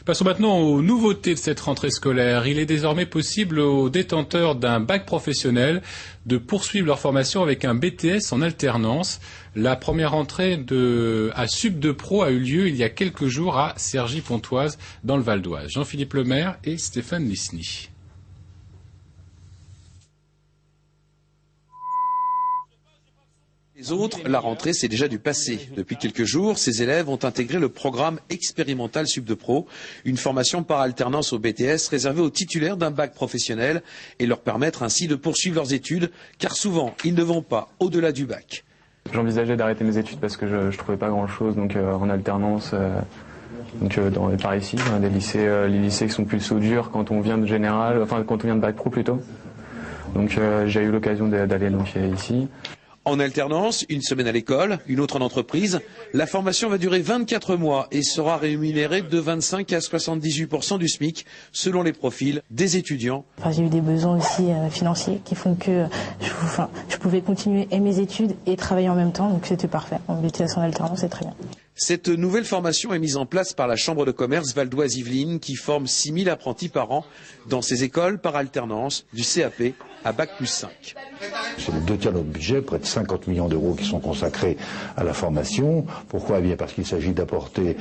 Passons maintenant aux nouveautés de cette rentrée scolaire. Il est désormais possible aux détenteurs d'un bac professionnel de poursuivre leur formation avec un BTS en alternance. La première entrée à Sub de Pro a eu lieu il y a quelques jours à Cergy-Pontoise dans le Val d'Oise. Jean-Philippe Lemaire et Stéphane Lisny. Les autres, la rentrée, c'est déjà du passé. Depuis quelques jours, ces élèves ont intégré le programme expérimental Sub de Pro, une formation par alternance au BTS réservée aux titulaires d'un bac professionnel et leur permettre ainsi de poursuivre leurs études, car souvent, ils ne vont pas au-delà du bac. J'envisageais d'arrêter mes études parce que je trouvais pas grand-chose donc en alternance. Par ici, les lycées qui sont plus durs quand on vient de général, enfin quand on vient de bac pro plutôt. Donc j'ai eu l'occasion d'aller ici. En alternance, une semaine à l'école, une autre en entreprise. La formation va durer 24 mois et sera rémunérée de 25 à 78% du SMIC selon les profils des étudiants. J'ai eu des besoins aussi financiers qui font que je pouvais continuer mes études et travailler en même temps, donc c'était parfait. Mon BTS en alternance, c'est très bien. Cette nouvelle formation est mise en place par la Chambre de commerce Val d'Oise-Yvelines qui forme 6000 apprentis par an dans ces écoles par alternance du CAP à Bac+5. C'est le 2 tiers de notre budget, près de 50 millions d'euros qui sont consacrés à la formation. Pourquoi ? Eh bien parce qu'il s'agit d'apporter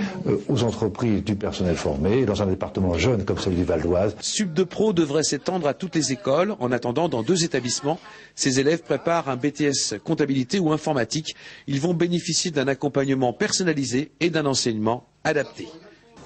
aux entreprises du personnel formé dans un département jeune comme celui du Val d'Oise. Sub de Pro devrait s'étendre à toutes les écoles. En attendant, dans 2 établissements, ces élèves préparent un BTS comptabilité ou informatique. Ils vont bénéficier d'un accompagnement personnalisé et d'un enseignement adapté.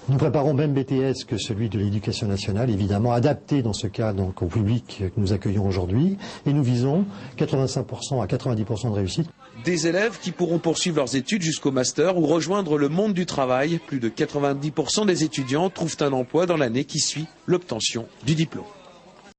Nous préparons même BTS que celui de l'éducation nationale, évidemment adapté dans ce cas donc au public que nous accueillons aujourd'hui, et nous visons 85% à 90% de réussite. Des élèves qui pourront poursuivre leurs études jusqu'au master ou rejoindre le monde du travail. Plus de 90% des étudiants trouvent un emploi dans l'année qui suit l'obtention du diplôme.